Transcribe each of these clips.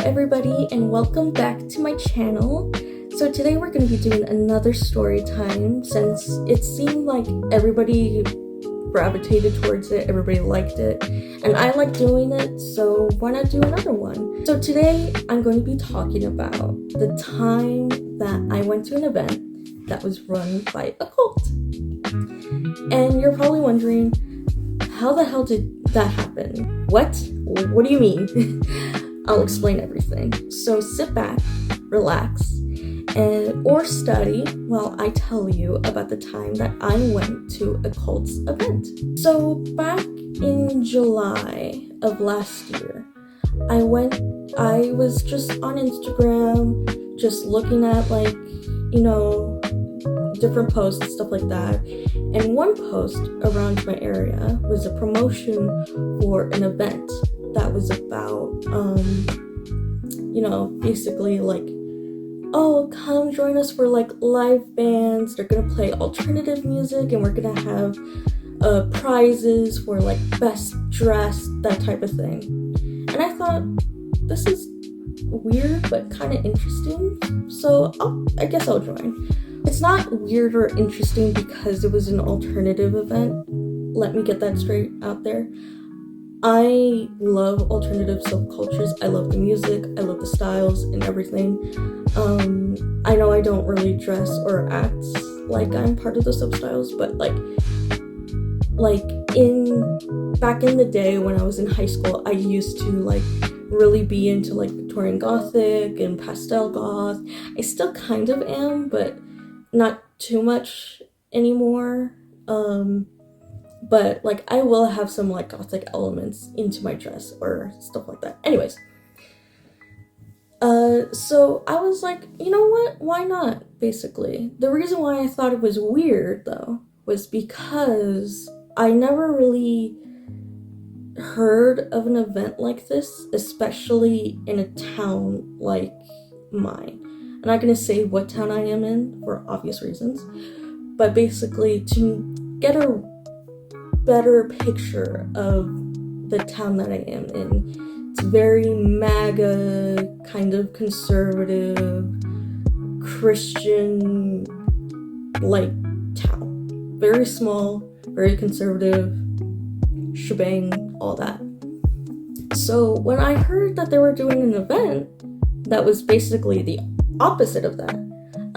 everybody, and welcome back to my channel. So today we're going to be doing another story time since it seemed like everybody gravitated towards it, everybody liked it, and I like doing it, so why not do another one? So today I'm going to be talking about the time that I went to an event that was run by a cult. And you're probably wondering, how the hell did that happen? What? What do you mean? I'll explain everything. So sit back, relax, or study while I tell you about the time that I went to a cult's event. So back in July of last year, I was just on Instagram, just looking at different posts and stuff like that. And one post around my area was a promotion for an event that was about, basically oh, come join us for live bands. They're gonna play alternative music and we're gonna have prizes for best dressed, that type of thing. And I thought, this is weird but kind of interesting, so I guess I'll join. It's not weird or interesting because it was an alternative event. Let me get that straight out there. I love alternative subcultures. I love the music, I love the styles and everything. I know I don't really dress or act like I'm part of the substyles, but back in the day when I was in high school, I used to really be into Victorian Gothic and pastel goth. I still kind of am, but not too much anymore. But I will have some gothic elements into my dress or stuff like that. Anyways, so I was like, you know what? Why not? Basically, the reason why I thought it was weird though was because I never really heard of an event like this, especially in a town like mine. I'm not gonna say what town I am in for obvious reasons, but basically to get a better picture of the town that I am in, it's very MAGA, kind of conservative, Christian town. Very small, very conservative, shebang, all that. So when I heard that they were doing an event that was basically the opposite of that,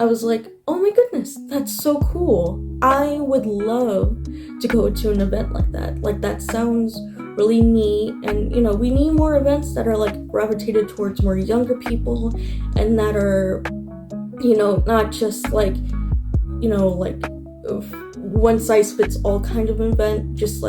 I was like, oh my goodness, that's so cool. I would love to go to an event like that. That sounds really neat. And, we need more events that are gravitated towards more younger people and that are, not just one size fits all kind of event, just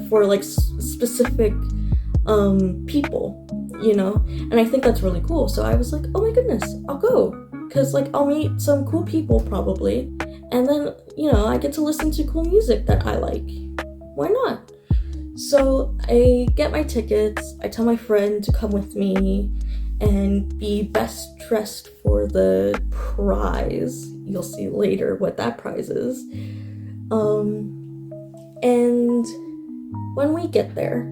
for specific people, And I think that's really cool. So I was like, oh my goodness, I'll go. Because I'll meet some cool people probably, and then I get to listen to cool music that I like. Why not? So I get my tickets, I tell my friend to come with me and be best dressed for the prize. You'll see later what that prize is. And when we get there,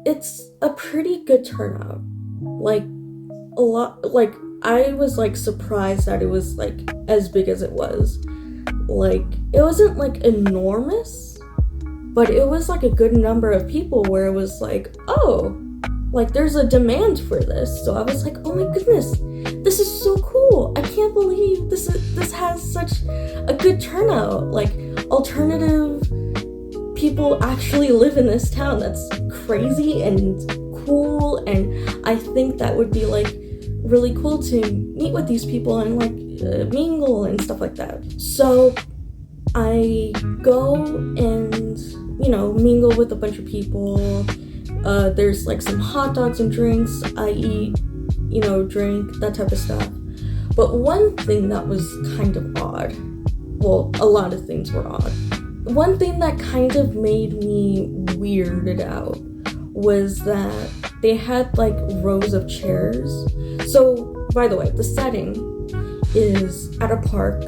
it's a pretty good turnout. I was surprised that it was as big as it was. It wasn't enormous, but it was a good number of people where it was oh, there's a demand for this. So I was like, oh my goodness, this is so cool. I can't believe this has such a good turnout. Alternative people actually live in this town. That's crazy and cool, and I think that would be really cool to meet with these people and mingle and stuff like that. So I go and mingle with a bunch of people. There's some hot dogs and drinks. I eat, drink, that type of stuff. But one thing that was kind of odd, well, a lot of things were odd. One thing that kind of made me weirded out was that they had rows of chairs. So, by the way, the setting is at a park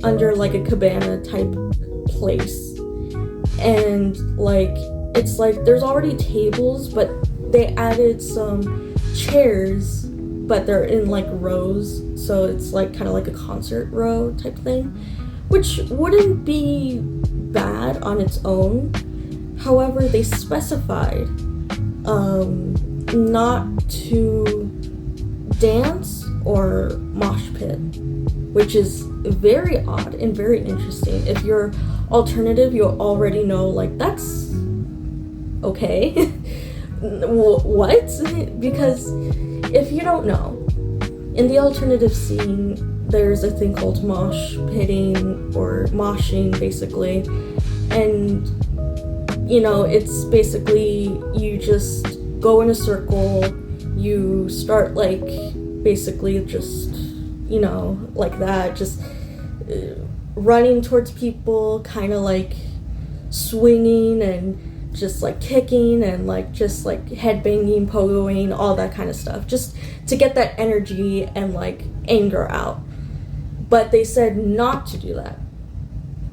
under a cabana type place, and it's there's already tables, but they added some chairs, but they're in like rows, so it's like kind of like a concert row type thing, which wouldn't be bad on its own. However, they specified not to dance or mosh pit, which is very odd and very interesting. If you're alternative, you already know, like, that's okay. What? Because if you don't know, in the alternative scene, there's a thing called mosh pitting or moshing, basically, and you know, it's basically you just go in a circle, you start like basically just, you know, like that, just running towards people, kind of like swinging and just like kicking and like just like headbanging, pogoing, all that kind of stuff, just to get that energy and like anger out. But they said not to do that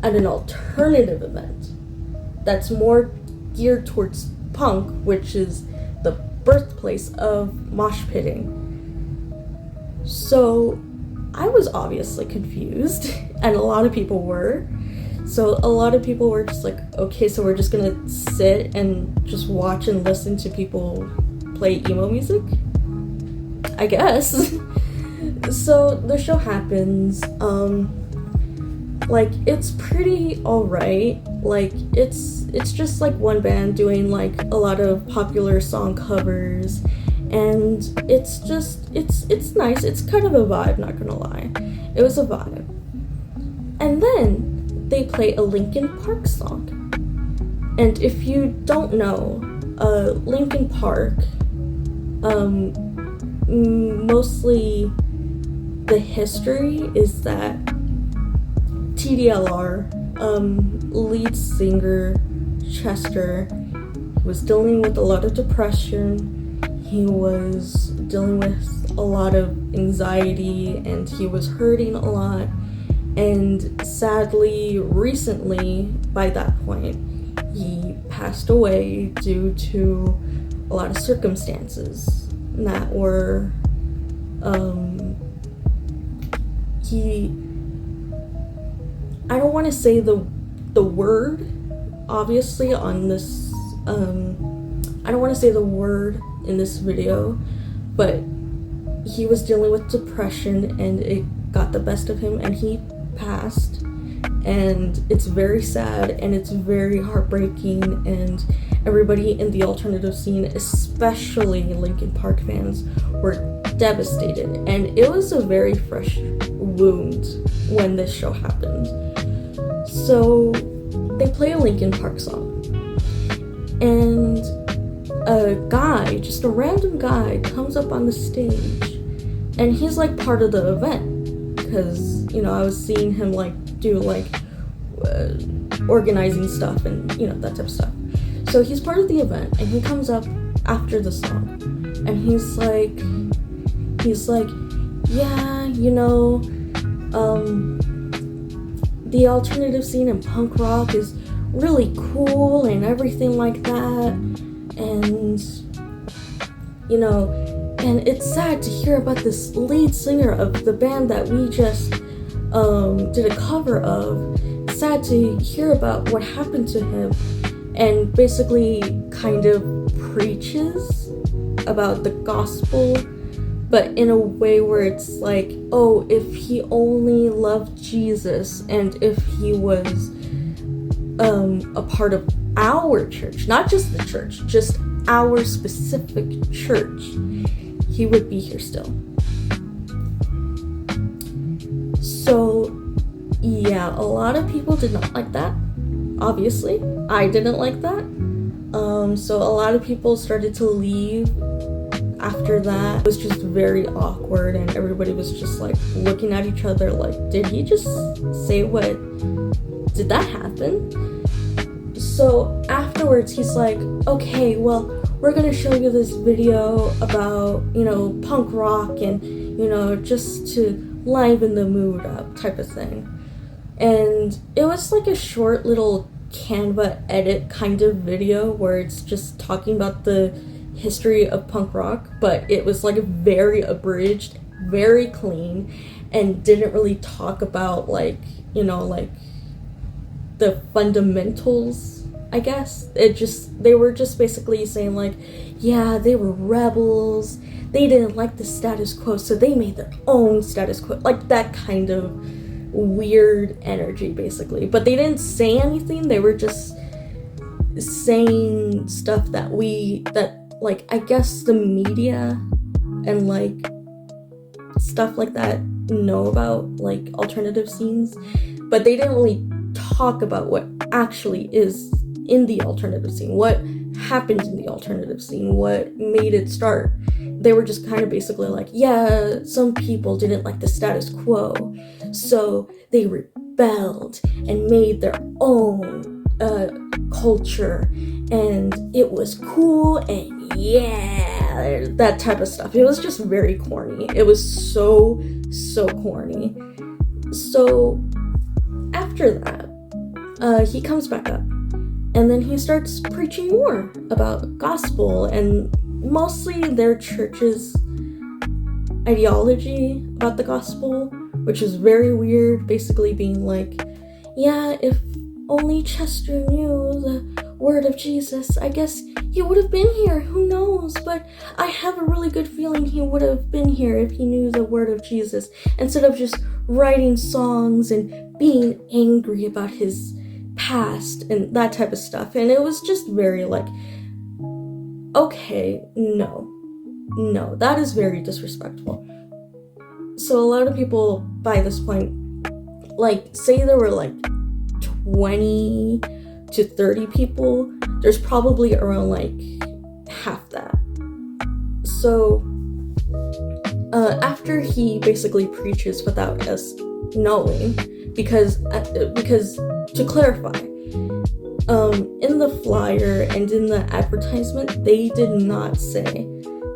at an alternative event that's more geared towards punk, which is the birthplace of mosh pitting. So I was obviously confused, and a lot of people were. So a lot of people were just like, okay, so we're just gonna sit and just watch and listen to people play emo music? I guess. So the show happens. Like, it's pretty alright. Like, it's just like one band doing like a lot of popular song covers, and it's nice. It's kind of a vibe, not gonna lie. It was a vibe. And then they play a Linkin Park song. And if you don't know, Linkin Park, mostly the history is that TDLR, lead singer Chester, was dealing with a lot of depression. He was dealing with a lot of anxiety, and he was hurting a lot. And sadly, recently, by that point, he passed away due to a lot of circumstances that were, I don't want to say the word, obviously, on this, I don't want to say the word in this video, but he was dealing with depression, and it got the best of him, and he passed. And it's very sad, and it's very heartbreaking, and everybody in the alternative scene, especially Linkin Park fans, were devastated. And it was a very fresh wound when this show happened. So they play a Linkin Park song, and a guy, just a random guy, comes up on the stage, and he's like part of the event, because, you know, I was seeing him like do like organizing stuff and, you know, that type of stuff. So he's part of the event, and he comes up after the song, and he's like, yeah, you know, the alternative scene in punk rock is really cool and everything like that, and, you know, and it's sad to hear about this lead singer of the band that we just did a cover of. It's sad to hear about what happened to him, and basically kind of preaches about the gospel, but in a way where it's like, oh, if he only loved Jesus, and if he was a part of our church, not just the church, just our specific church, he would be here still. So yeah, a lot of people did not like that. Obviously, I didn't like that. So a lot of people started to leave after that. It was just very awkward, and everybody was just like looking at each other like, did he just say what? Did that happen? So afterwards, he's like, okay, well, we're gonna show you this video about, you know, punk rock, and, you know, just to liven the mood up type of thing. And it was like a short little Canva edit kind of video where it's just talking about the history of punk rock, but it was like very abridged, very clean, and didn't really talk about like, you know, like the fundamentals, I guess. They were just basically saying like, yeah, they were rebels, they didn't like the status quo, so they made their own status quo, like that kind of weird energy basically. But they didn't say anything, they were just saying stuff that like I guess the media and like stuff like that know about, like alternative scenes, but they didn't really talk about what actually is in the alternative scene, what happened in the alternative scene, what made it start. They were just kind of basically like, yeah, some people didn't like the status quo, so they rebelled and made their own culture, and it was cool, and yeah, that type of stuff. It was just very corny. It was so corny. So after that, he comes back up, and then he starts preaching more about gospel and mostly their church's ideology about the gospel, which is very weird, basically being like, yeah, if only Chester knew the word of Jesus, I guess he would have been here, who knows, but I have a really good feeling he would have been here if he knew the word of Jesus, instead of just writing songs and being angry about his past and that type of stuff. And it was just very like, okay, no, that is very disrespectful. So a lot of people by this point, like, say there were like 20 to 30 people, there's probably around like half that. So after he basically preaches without us knowing, because to clarify, in the flyer and in the advertisement, they did not say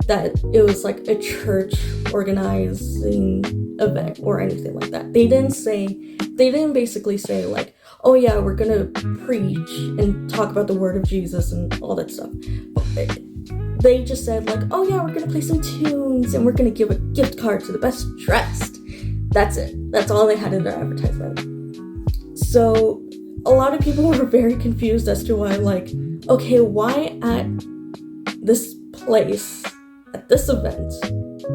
that it was like a church organizing event or anything like that. They didn't basically say like, oh yeah, we're gonna preach and talk about the word of Jesus and all that stuff. They just said like, oh yeah, we're gonna play some tunes and we're gonna give a gift card to the best dressed. That's it. That's all they had in their advertisement. So a lot of people were very confused as to why, like, okay, why at this place, at this event,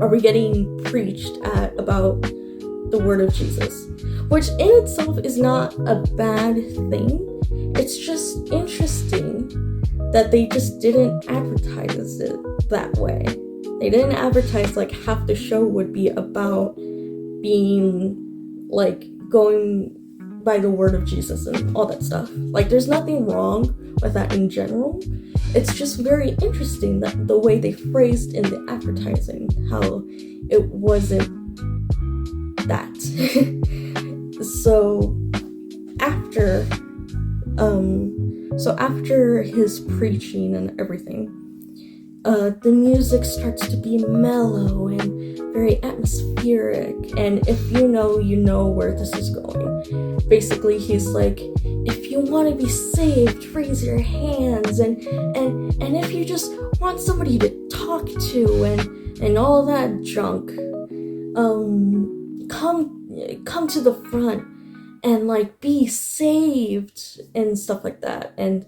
are we getting preached at about the word of Jesus? Which in itself is not a bad thing. It's just interesting that they just didn't advertise it that way. They didn't advertise like half the show would be about being like going by the word of Jesus and all that stuff. Like, there's nothing wrong with that in general. It's just very interesting that the way they phrased in the advertising, how it wasn't that. So after his preaching and everything, the music starts to be mellow and very atmospheric, and if you know where this is going. Basically, he's like, if you want to be saved, raise your hands, and if you just want somebody to talk to and all that junk, come to the front and like be saved and stuff like that. And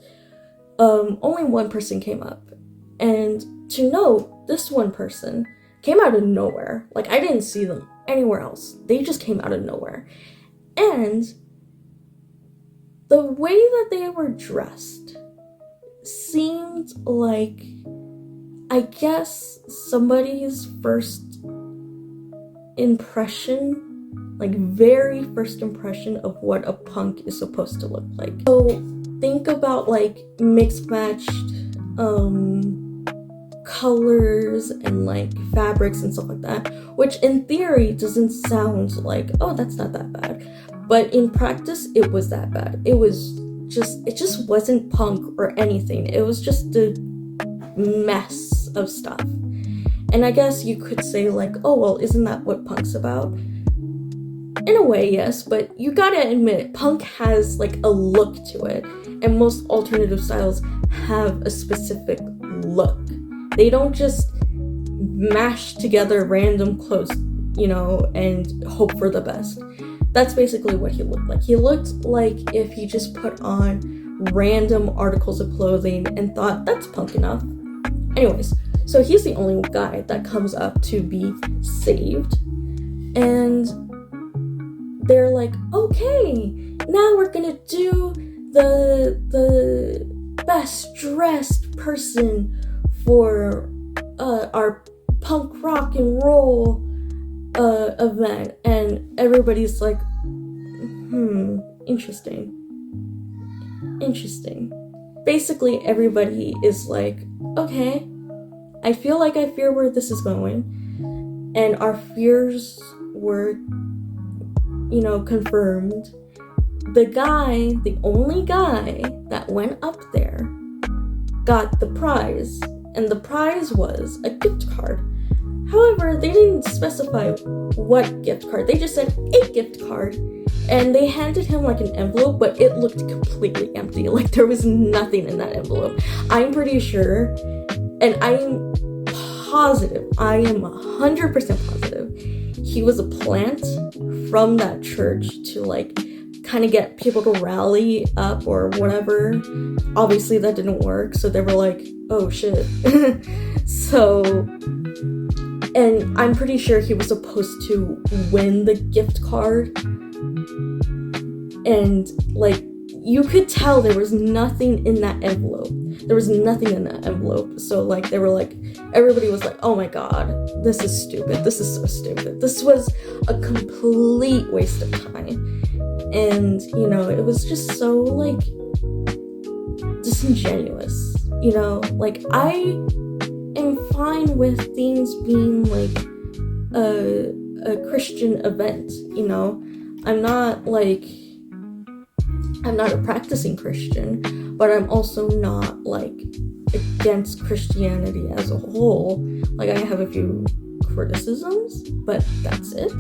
only one person came up, and to note, this one person came out of nowhere. Like, I didn't see them anywhere else. They just came out of nowhere. And the way that they were dressed seemed like, I guess, somebody's first impression, like very first impression of what a punk is supposed to look like. So think about like mixed matched colors and like fabrics and stuff like that, which in theory doesn't sound like, oh, that's not that bad, but in practice it was that bad. It just wasn't punk or anything. It was just a mess of stuff. And I guess you could say like, oh well, isn't that what punk's about? In a way, yes, but you gotta admit, punk has like a look to it, and most alternative styles have a specific look. They don't just mash together random clothes, and hope for the best. That's basically what he looked like. He looked like if he just put on random articles of clothing and thought, that's punk enough. Anyways, so he's the only guy that comes up to be saved. And they're like, okay, now we're gonna do the best dressed person for our punk rock and roll event. And everybody's like, interesting. Basically, everybody is like, okay, I feel like I fear where this is going. And our fears were, confirmed. The only guy that went up there got the prize. And the prize was a gift card. However, they didn't specify what gift card. They just said a gift card. And they handed him like an envelope, but it looked completely empty. Like there was nothing in that envelope. I'm pretty sure, and I'm positive, I am 100% positive, he was a plant from that church to like kind of get people to rally up or whatever. Obviously that didn't work, so they were like, oh shit. So, and I'm pretty sure he was supposed to win the gift card. And like, you could tell there was nothing in that envelope. So like, they were like, everybody was like, oh my god, this is stupid. This is so stupid. This was a complete waste of time. And, it was just so like disingenuous, like I am fine with things being like a Christian event, I'm not a practicing Christian, but I'm also not like against Christianity as a whole. Like I have a few criticisms, but that's it.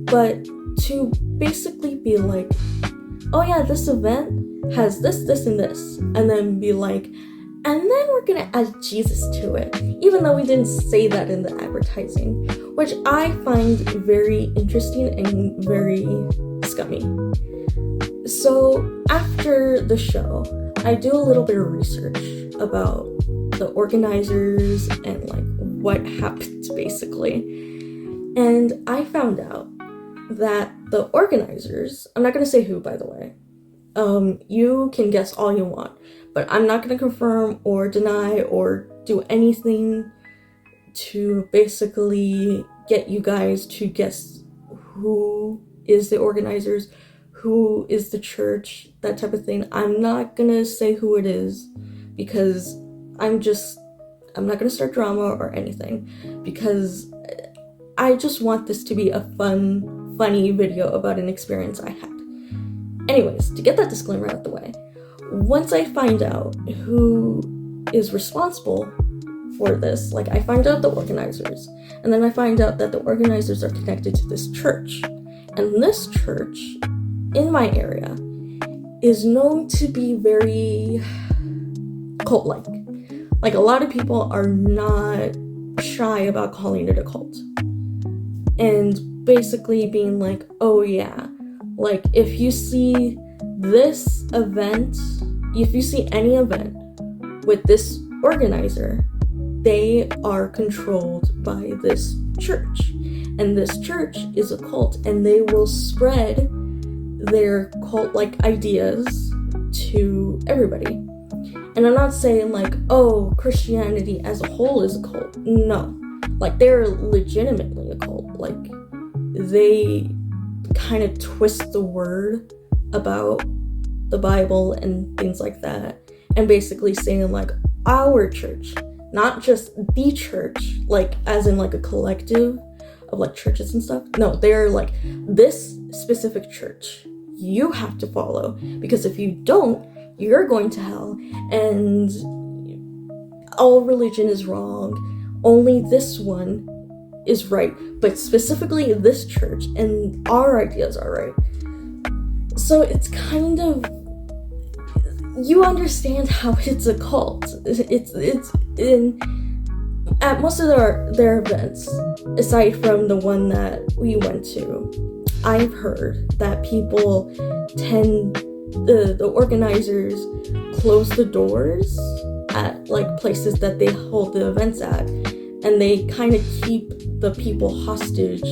But to basically be like, oh yeah, this event has this, and this, and then be like, and then we're gonna add Jesus to it, even though we didn't say that in the advertising, which I find very interesting and very scummy. So after the show, I do a little bit of research about the organizers and like what happened basically. And I found out that the organizers, I'm not going to say who, by the way, you can guess all you want, but I'm not going to confirm or deny or do anything to basically get you guys to guess who is the organizers, who is the church, that type of thing. I'm not going to say who it is because I'm not going to start drama or anything, because I just want this to be a funny video about an experience I had. Anyways, to get that disclaimer out of the way, once I find out who is responsible for this, like I find out the organizers, and then I find out that the organizers are connected to this church. And this church in my area is known to be very cult-like. Like a lot of people are not shy about calling it a cult. And basically being like, oh yeah, like if you see this event, if you see any event with this organizer, they are controlled by this church. And this church is a cult, and they will spread their cult-like ideas to everybody. And I'm not saying like, oh, Christianity as a whole is a cult. No. Like, they're legitimately a cult. Like, they kind of twist the word about the Bible and things like that. And basically saying like, our church, not just the church, like as in like a collective of like churches and stuff. No, they're like, this specific church you have to follow, because if you don't, you're going to hell, and all religion is wrong, only this one is right, but specifically this church and our ideas are right. So it's kind of, you understand how it's a cult. It's in at most of their events, aside from the one that we went to. I've heard that people tend the organizers close the doors at like places that they hold the events at, and they kind of keep the people hostage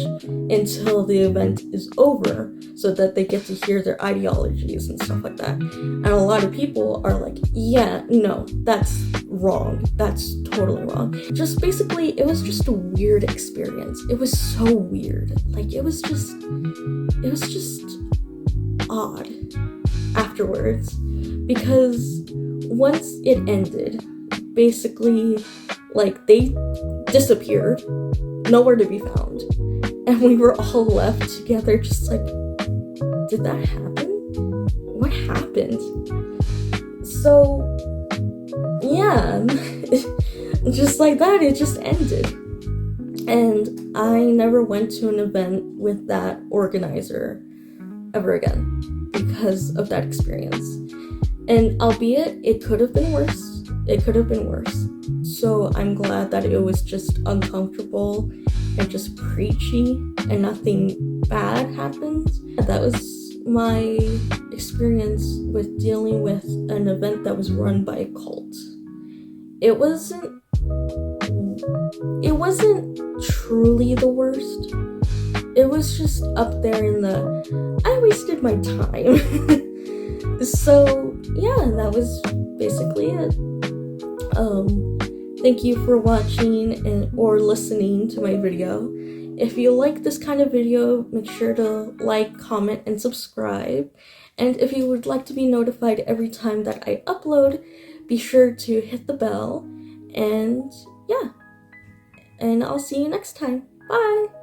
until the event is over so that they get to hear their ideologies and stuff like that. And a lot of people are like, yeah, no, that's wrong. That's totally wrong. Just basically, it was just a weird experience. It was so weird. Like, it was just odd afterwards, because once it ended, basically, like, they disappeared, nowhere to be found, and we were all left together just like, did that happen? What happened? So yeah, just like that, it just ended. And I never went to an event with that organizer ever again because of that experience. And albeit it could have been worse, so I'm glad that it was just uncomfortable and just preachy and nothing bad happened. That was my experience with dealing with an event that was run by a cult. It wasn't truly the worst. It was just up there in the, I wasted my time. So yeah, that was basically it. Thank you for watching or listening to my video. If you like this kind of video, make sure to like, comment, and subscribe. And if you would like to be notified every time that I upload, be sure to hit the bell. And yeah, and I'll see you next time. Bye!